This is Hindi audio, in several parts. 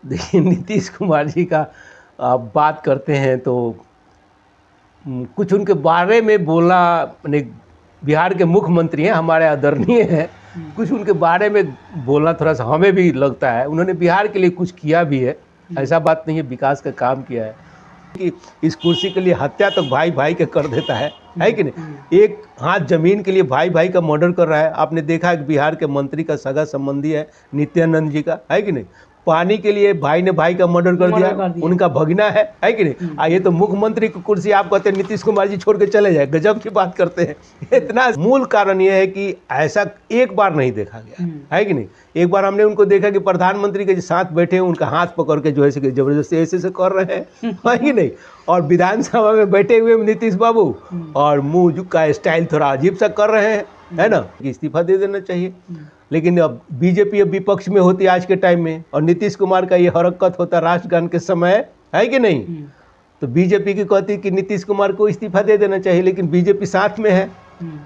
देखिए नीतीश कुमार जी का आप बात करते हैं तो कुछ उनके बारे में बोलना माने बिहार के मुख्यमंत्री हैं, हमारे आदरणीय हैं, कुछ उनके बारे में बोलना थोड़ा सा हमें भी लगता है। उन्होंने बिहार के लिए कुछ किया भी है, ऐसा बात नहीं है, विकास का काम किया है कि इस कुर्सी के लिए हत्या तो भाई भाई के कर देता है कि नहीं। एक हाथ जमीन के लिए भाई भाई का मर्डर कर रहा है। आपने देखा है कि बिहार के मंत्री का सगा संबंधी है नित्यानंद जी का, है कि नहीं। पानी के लिए भाई ने भाई का मर्डर कर दिया, उनका भगना है कि नहीं। ये तो मुख्यमंत्री की कुर्सी आप कहते हैं नीतीश कुमार जी छोड़ के चले जाए, गजब की बात करते हैं। इतना मूल कारण यह है कि ऐसा एक बार नहीं देखा गया है कि नहीं। एक बार हमने उनको देखा कि प्रधानमंत्री के साथ बैठे हैं, उनका हाथ पकड़ के जो है जबरदस्ती ऐसे कर रहे हैं, है कि नहीं। और विधानसभा में बैठे हुए नीतीश बाबू और मुंह का स्टाइल थोड़ा अजीब सा कर रहे हैं, है ना, कि इस्तीफा दे देना चाहिए। लेकिन अब बीजेपी अब विपक्ष में होती है आज के टाइम में, और नीतीश कुमार का ये हरकत होता राष्ट्रगान के समय, है कि नहीं। तो बीजेपी की कहती कि नीतीश कुमार को इस्तीफा दे देना चाहिए, लेकिन बीजेपी साथ में है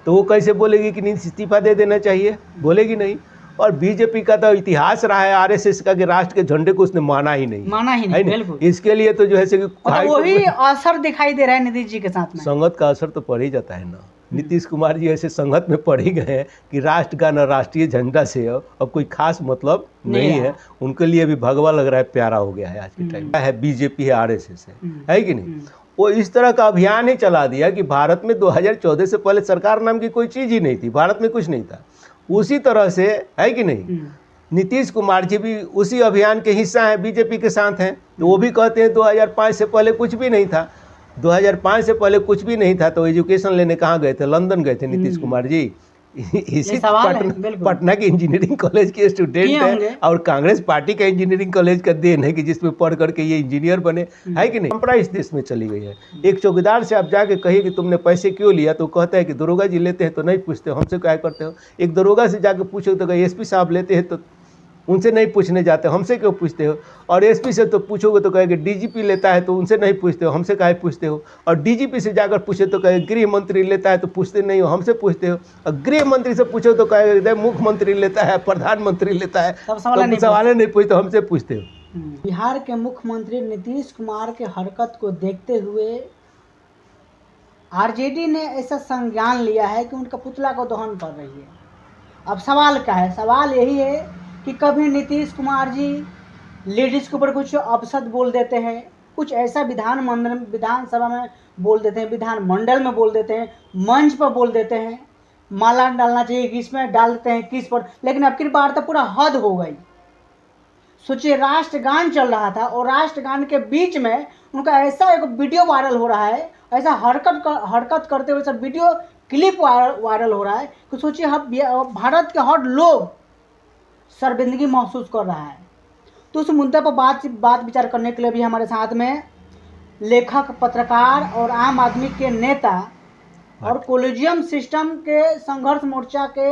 तो वो कैसे बोलेगी कि इस्तीफा दे देना चाहिए, बोलेगी नहीं। और बीजेपी का तो इतिहास रहा है आरएसएस का कि राष्ट्र के झंडे को उसने माना ही नहीं, बिल्कुल। इसके लिए तो जो है वही असर दिखाई दे रहा है नीतीश जी के साथ में। संगत का असर तो पड़ ही जाता है ना। नीतीश कुमार जी ऐसे संगत में पड़ ही गए हैं कि राष्ट्रगान और राष्ट्रीय झंडा से अब कोई खास मतलब नहीं है। उनके लिए भी भगवा लग रहा है, प्यारा हो गया है आज के टाइम है। बीजेपी है, आरएसएस है कि नहीं। वो इस तरह का अभियान ही चला दिया कि भारत में 2014 से पहले सरकार नाम की कोई चीज़ ही नहीं थी, भारत में कुछ नहीं था। उसी तरह से, है कि नहीं, नीतीश कुमार जी भी उसी अभियान के हिस्सा हैं, बीजेपी के साथ हैं। तो वो भी कहते हैं 2005 से पहले कुछ भी नहीं था। 2005 से पहले कुछ भी नहीं था तो एजुकेशन लेने कहाँ गए थे? लंदन गए थे नीतीश कुमार जी। इसी पटना के इंजीनियरिंग कॉलेज के स्टूडेंट हैं, और कांग्रेस पार्टी का इंजीनियरिंग कॉलेज का देन है कि जिसमें पढ़ करके ये इंजीनियर बने, है कि नहीं। परंपरा इस देश में चली गई है। एक चौकीदार से आप जाके कहिए कि तुमने पैसे क्यों लिया, तो कहता है कि दरोगा जी लेते हैं तो नहीं पूछते हो, हमसे क्या करते हो। एक दरोगा से जाके पूछो तो एसपी साहब लेते हैं तो उनसे नहीं पूछने जाते, हमसे क्यों पूछते हो। और एसपी से तो पूछोगे तो कहेंगे डीजीपी लेता है तो उनसे नहीं पूछते हो, हमसे काहे पूछते हो। और डीजीपी से जाकर पूछे तो कहेंगे गृह मंत्री लेता है तो पूछते नहीं हो, हमसे पूछते हो। और गृह मंत्री से पूछो तो कहेंगे मुख्यमंत्री लेता है, प्रधानमंत्री लेता है, तो सवाल नहीं पूछते, हमसे पूछते हो। बिहार के मुख्यमंत्री नीतीश कुमार के हरकत को देखते हुए आरजेडी ने ऐसा संज्ञान लिया है कि उनका पुतला को दहन कर रही है। अब सवाल क्या है? सवाल यही है कि कभी नीतीश कुमार जी लेडीज़ के ऊपर कुछ अपशब्द बोल देते हैं, कुछ ऐसा विधानसभा में बोल देते हैं, विधानमंडल में बोल देते हैं, मंच पर बोल देते हैं, माला डालना चाहिए कि इसमें डाल देते हैं किस पर। लेकिन अब की बार तो पूरा हद हो गई। सोचिए, राष्ट्रगान चल रहा था और राष्ट्रगान के बीच में उनका ऐसा एक वीडियो वायरल हो रहा है, ऐसा हरकत करते हुए सब वीडियो क्लिप वायरल हो रहा है कि सोचिए हम भारत के हर लोग शर्मिंदगी महसूस कर रहा है। तो उस मुद्दे पर बात विचार करने के लिए भी हमारे साथ में लेखक, पत्रकार और आम आदमी के नेता और कोलिजियम सिस्टम के संघर्ष मोर्चा के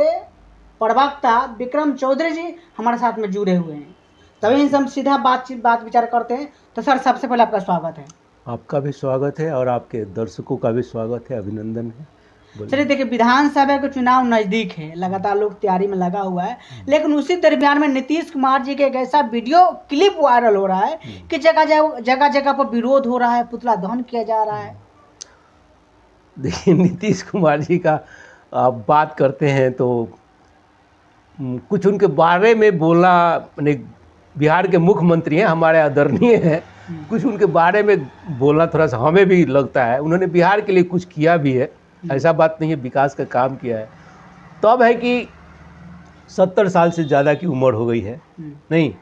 प्रवक्ता विक्रम चौधरी जी हमारे साथ में जुड़े हुए हैं। तभी इनसे हम सीधा बात विचार करते हैं। तो सर, सबसे पहले आपका स्वागत है। आपका भी स्वागत है और आपके दर्शकों का भी स्वागत है, अभिनंदन है। चलिए, देखिए, विधानसभा के चुनाव नज़दीक है, लगातार लोग तैयारी में लगा हुआ है, लेकिन उसी दरमियान में नीतीश कुमार जी के एक ऐसा वीडियो क्लिप वायरल हो रहा है कि जगह जगह पर विरोध हो रहा है, पुतला दहन किया जा रहा है। देखिए नीतीश कुमार जी का आप बात करते हैं तो कुछ उनके बारे में बोलना माने बिहार के मुख्यमंत्री हैं, हमारे आदरणीय हैं, कुछ उनके बारे में बोलना थोड़ा सा हमें भी लगता है। उन्होंने बिहार के लिए कुछ किया भी है, ऐसा बात नहीं है, विकास का काम किया है। तो अब है कि 70 साल से ज़्यादा की उम्र हो गई है, नहीं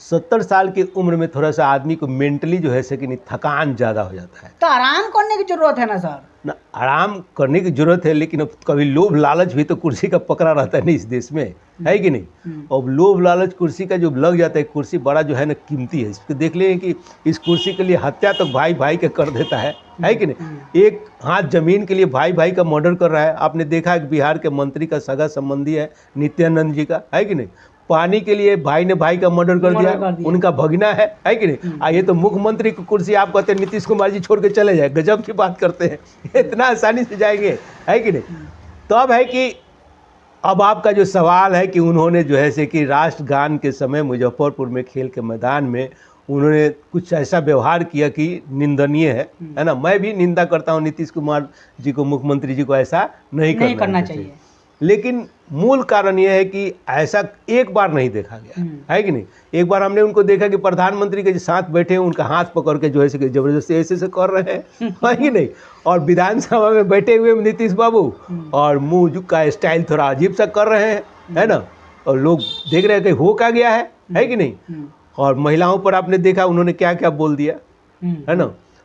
70 साल की उम्र में थोड़ा सा आदमी को मेंटली जो है कि नहीं, थकान ज़्यादा हो जाता है। तो आराम करने की ज़रूरत है ना सर? ना, आराम करने की ज़रूरत है, लेकिन अब कभी लोभ लालच भी तो कुर्सी का पकड़ा रहता है नहीं इस देश में, है कि नहीं। अब लोभ लालच कुर्सी का जो लग जाता है, कुर्सी बड़ा जो है ना कीमती है। इसको देख लें कि इस कुर्सी के लिए हत्या तो भाई भाई के कर देता है कि नहीं। एक हाथ जमीन के लिए भाई भाई का मर्डर कर रहा है। आपने देखा है कि बिहार के मंत्री का सगा संबंधी है नित्यानंद जी का, है कि नहीं। पानी के लिए भाई ने भाई का मर्डर कर दिया, उनका भगना है कि नहीं। ये तो मुख्यमंत्री की कुर्सी आप कहते हैं नीतीश कुमार जी छोड़ के चले जाए, गजब की बात करते हैं। इतना आसानी से जाएंगे, है कि नहीं। तो अब है कि अब आपका जो सवाल है कि उन्होंने जो है से कि राष्ट्रगान के समय मुजफ्फरपुर में खेल के मैदान में उन्होंने कुछ ऐसा व्यवहार किया कि निंदनीय है ना। मैं भी निंदा करता हूँ नीतीश कुमार जी को, मुख्यमंत्री जी को ऐसा नहीं करना चाहिए। लेकिन मूल कारण यह है कि ऐसा एक बार नहीं देखा गया है कि नहीं। एक बार हमने उनको देखा कि प्रधानमंत्री के साथ बैठे हैं, उनका हाथ पकड़ के जो है कि जबरदस्ती ऐसे कर रहे हैं है कि नहीं। और विधानसभा में बैठे हुए नीतीश बाबू और मुंह का स्टाइल थोड़ा अजीब सा कर रहे हैं, है ना। और लोग देख रहे हैं कि हो क्या गया है कि नहीं। और महिलाओं पर आपने देखा उन्होंने क्या क्या बोल दिया, है ना।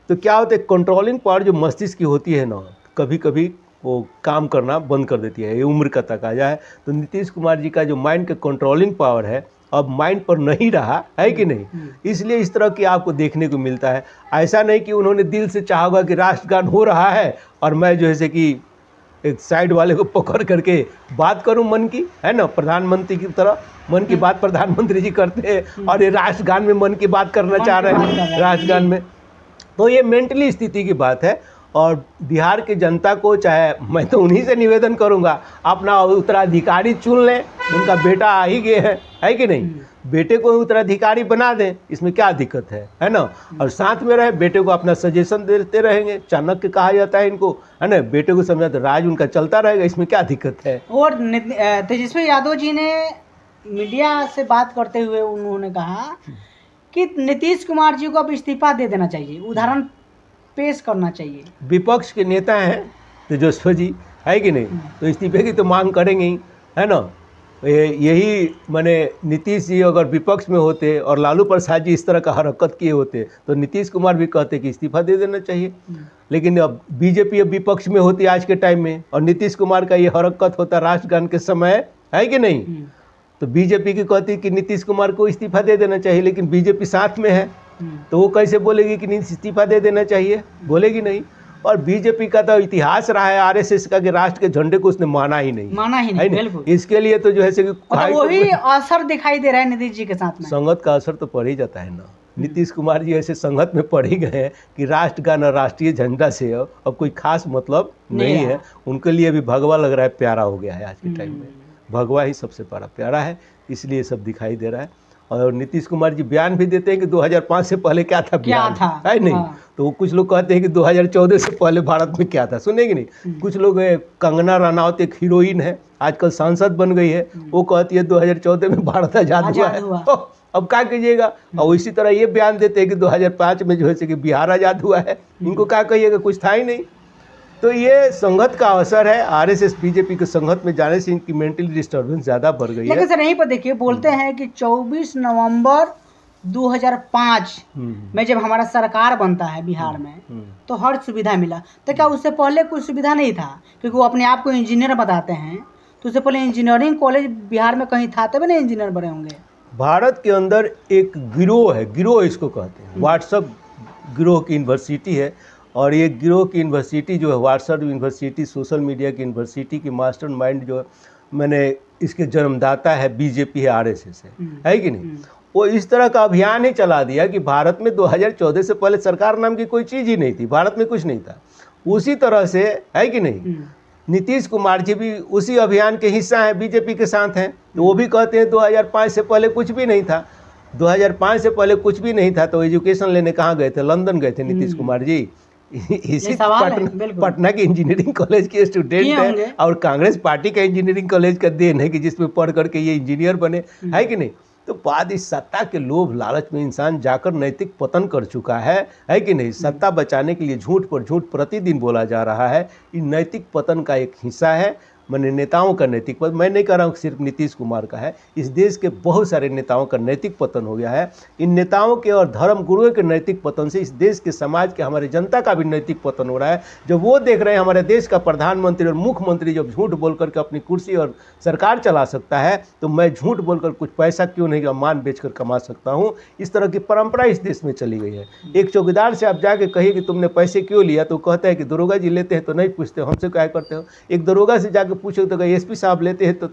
तो क्या होता है, कंट्रोलिंग पावर जो मस्तिष्क की होती है ना, कभी कभी वो काम करना बंद कर देती है। ये उम्र का तकाजा है। तो नीतीश कुमार जी का जो माइंड का कंट्रोलिंग पावर है अब माइंड पर नहीं रहा है कि नहीं, इसलिए इस तरह की आपको देखने को मिलता है। ऐसा नहीं कि उन्होंने दिल से चाहा होगा कि राष्ट्रगान हो रहा है और मैं जो है कि एक साइड वाले को पकड़ करके बात करूं मन की, है ना। प्रधानमंत्री की तरह मन की बात प्रधानमंत्री जी करते हैं और ये राष्ट्रगान में मन की बात करना चाह रहे हैं राष्ट्रगान में। तो ये मेंटली स्थिति की बात है। और बिहार की जनता को, चाहे मैं तो उन्हीं से निवेदन करूंगा, अपना उत्तराधिकारी चुन लें। उनका बेटा आ ही गए है कि नहीं, बेटे को उत्तराधिकारी बना दें, इसमें क्या दिक्कत है ना। और साथ में रहे, बेटे को अपना सजेशन देते रहेंगे। चाणक्य कहा जाता है इनको, है ना। बेटे को समझा तो राज उनका चलता रहेगा, इसमें क्या दिक्कत है। और तेजस्वी यादव जी ने मीडिया से बात करते हुए उन्होंने कहा कि नीतीश कुमार जी को अब इस्तीफा दे देना चाहिए, उदाहरण पेश करना चाहिए। विपक्ष के नेता हैं तेजस्वी जी, है कि नहीं, तो इस्तीफे की तो मांग करेंगे ही, है ना। यही मैंने नीतीश जी अगर विपक्ष में होते और लालू प्रसाद जी इस तरह का हरकत किए होते तो नीतीश कुमार भी कहते कि इस्तीफा दे देना चाहिए। लेकिन अब बीजेपी अब विपक्ष में होती आज के टाइम में और नीतीश कुमार का ये हरकत होता राष्ट्रगान के समय, है कि नहीं, तो बीजेपी की कहती कि नीतीश कुमार को इस्तीफा दे देना चाहिए। लेकिन बीजेपी साथ में है तो वो कैसे बोलेगी कि इस्तीफा दे देना चाहिए, बोलेगी नहीं। और बीजेपी का तो इतिहास रहा है आरएसएस का कि राष्ट्र के झंडे को उसने माना ही नहीं, बिल्कुल। इसके लिए तो जो है वही असर दिखाई दे रहा है नीतीश जी के साथ में। संगत का असर तो पड़ ही जाता है ना। नीतीश कुमार जी ऐसे संगत में पड़ ही गए हैं कि राष्ट्रगान और राष्ट्रीय झंडा से अब कोई खास मतलब नहीं है। उनके लिए भी भगवा लग रहा है, प्यारा हो गया है आज के टाइम में। भगवा ही सबसे बड़ा प्यारा है, इसलिए सब दिखाई दे रहा है। और नीतीश कुमार जी बयान भी देते हैं कि 2005 से पहले क्या था, है नहीं। तो कुछ लोग कहते हैं कि 2014 से पहले भारत में क्या था, सुनेंगे नहीं। कुछ लोग, कंगना रनौत एक हीरोइन है, आजकल सांसद बन गई है, वो कहती है 2014 में भारत आजाद हुआ है। अब क्या कीजिएगा। और इसी तरह ये बयान देते हैं कि 2005 में जो है कि बिहार आजाद हुआ है। इनको क्या कहिएगा, कुछ था ही नहीं। तो ये संघत का असर है। आरएसएस बीजेपी के संघत में जाने से इनकी मेंटली डिस्टर्बेंस ज़्यादा बढ़ गई है। लेकिन सर यहीं पर देखिए, बोलते हैं कि 24 नवंबर 2005 में जब हमारा सरकार बनता है बिहार में तो हर सुविधा मिला। तो क्या उससे पहले कोई सुविधा नहीं था? क्योंकि वो अपने आप को इंजीनियर बताते हैं, तो उससे पहले इंजीनियरिंग कॉलेज बिहार में कहीं था तभी ना इंजीनियर बने होंगे। भारत के अंदर एक गिरोह है, गिरोह इसको कहते हैं, व्हाट्सएप गिरोह की यूनिवर्सिटी है। और ये गिरोह की यूनिवर्सिटी जो है, व्हाट्सएप यूनिवर्सिटी, सोशल मीडिया की यूनिवर्सिटी की मास्टरमाइंड जो है, मैंने इसके जन्मदाता है बीजेपी है, आरएसएस है कि नहीं। वो इस तरह का अभियान ही चला दिया कि भारत में 2014 से पहले सरकार नाम की कोई चीज़ ही नहीं थी, भारत में कुछ नहीं था। उसी तरह से, है कि नहीं, नीतीश कुमार जी भी उसी अभियान के हिस्सा हैं, बीजेपी के साथ हैं। तो वो भी कहते हैं 2005 से पहले कुछ भी नहीं था। 2005 से पहले कुछ भी नहीं था तो एजुकेशन लेने कहाँ गए थे? लंदन गए थे नीतीश कुमार जी। इसी पटना के इंजीनियरिंग कॉलेज के स्टूडेंट है और कांग्रेस पार्टी का इंजीनियरिंग कॉलेज का देन है कि जिसमें पढ़ करके ये इंजीनियर बने, है कि नहीं। तो बाद इस सत्ता के लोभ लालच में इंसान जाकर नैतिक पतन कर चुका है कि नहीं। सत्ता बचाने के लिए झूठ पर झूठ प्रतिदिन बोला जा रहा है। ये नैतिक पतन का एक हिस्सा है। मैंने नेताओं का नैतिक पतन मैं नहीं कह रहा हूँ सिर्फ नीतीश कुमार का है, इस देश के बहुत सारे नेताओं का नैतिक पतन हो गया है। इन नेताओं के और धर्म गुरुओं के नैतिक पतन से इस देश के समाज के, हमारे जनता का भी नैतिक पतन हो रहा है। जब वो देख रहे हैं हमारे देश का प्रधानमंत्री और मुख्यमंत्री जब झूठ बोल करके अपनी कुर्सी और सरकार चला सकता है, तो मैं झूठ बोलकर कुछ पैसा क्यों नहीं मान बेचकर कमा सकता हूँ। इस तरह की परंपरा इस देश में चली गई है। एक चौकीदार से आप जाके कहिए कि तुमने पैसे क्यों लिया, तो कहता है कि दरोगा जी लेते हैं तो नहीं पूछते, हमसे क्या करते हो। एक दरोगा से जाके पूछो तो एसपी साहब लेते हैं तो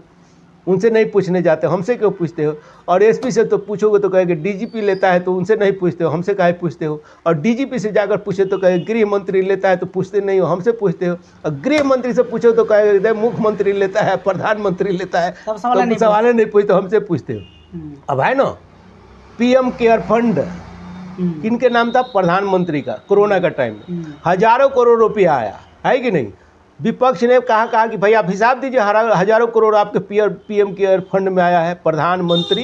उनसे नहीं पूछने जाते हो, हमसे क्यों पूछते हो? और एसपी से तो पूछोगे तो कहेंगे डीजीपी लेता है तो उनसे नहीं पूछते हो, हमसे काहे पूछते हो? और डीजीपी से जाकर पूछे तो कहेंगे गृह मंत्री लेता है तो पूछते नहीं हो, हमसे पूछते हो। और गृह मंत्री से पूछो तो कहेंगे मुख्यमंत्री लेता है, प्रधानमंत्री लेता है, तब सवाल नहीं सवाल नहीं पूछते, हमसे पूछते हो। अब है ना पीएम केयर फंड किनके नाम था? प्रधानमंत्री का, कोरोना का टाइम में हजारों करोड़ रुपया आया है कि नहीं? विपक्ष ने कहा कि भाई आप हिसाब दीजिए, हजारों करोड़ आपके पीएम केयर फंड में आया है, प्रधानमंत्री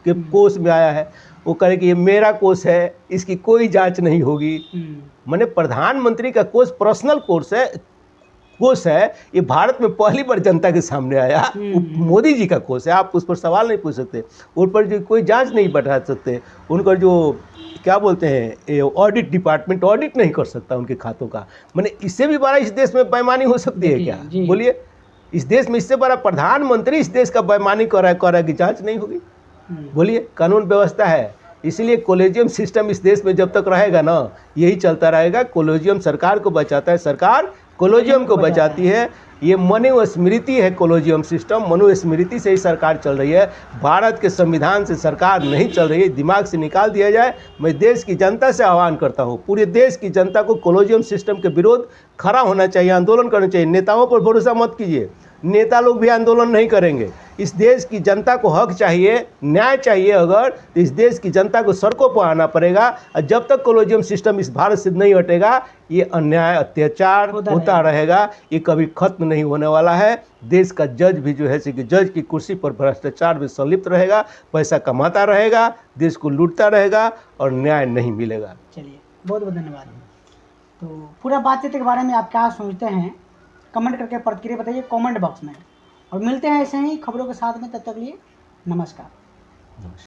के कोष में आया है। वो कहे कि ये मेरा कोष है, इसकी कोई जांच नहीं होगी। माने प्रधानमंत्री का कोष पर्सनल कोष है, ये भारत में पहली बार जनता के सामने आया। मोदी जी का कोष है, आप उस पर सवाल नहीं पूछ सकते, उन पर जो कोई जांच नहीं बैठा सकते, उनका जो क्या बोलते हैं ऑडिट डिपार्टमेंट ऑडिट नहीं कर सकता उनके खातों का। मैंने इससे भी बड़ा इस देश में बेईमानी हो सकती है क्या? बोलिए, इस देश में इससे बड़ा प्रधानमंत्री इस देश का बेईमानी कर रहा है कि जांच नहीं होगी? बोलिए, कानून व्यवस्था है। इसलिए कोलेजियम सिस्टम इस देश में जब तक रहेगा ना, यही चलता रहेगा। कोलेजियम सरकार को बचाता है, सरकार कोलेजियम को बचाती है। ये मनुस्मृति है कोलेजियम सिस्टम, मनुस्मृति से ही सरकार चल रही है, भारत के संविधान से सरकार नहीं चल रही है। दिमाग से निकाल दिया जाए। मैं देश की जनता से आह्वान करता हूँ, पूरे देश की जनता को कोलेजियम सिस्टम के विरोध खड़ा होना चाहिए, आंदोलन करना चाहिए। नेताओं पर भरोसा मत कीजिए, नेता लोग भी आंदोलन नहीं करेंगे। इस देश की जनता को हक चाहिए, न्याय चाहिए। अगर तो इस देश की जनता को सड़कों पर आना पड़ेगा। और जब तक कोलेजियम सिस्टम इस भारत से नहीं हटेगा, ये अन्याय अत्याचार होता रहेगा, ये कभी खत्म नहीं होने वाला है। देश का जज भी जो है कि जज की कुर्सी पर भ्रष्टाचार में संलिप्त रहेगा, पैसा कमाता रहेगा, देश को लूटता रहेगा और न्याय नहीं मिलेगा। चलिए, बहुत बहुत धन्यवाद। तो पूरा बातचीत के बारे में आप क्या सोचते हैं, कमेंट करके प्रतिक्रिया बताइए कमेंट बॉक्स में। और मिलते हैं ऐसे ही खबरों के साथ में, तब तक लिए नमस्कार।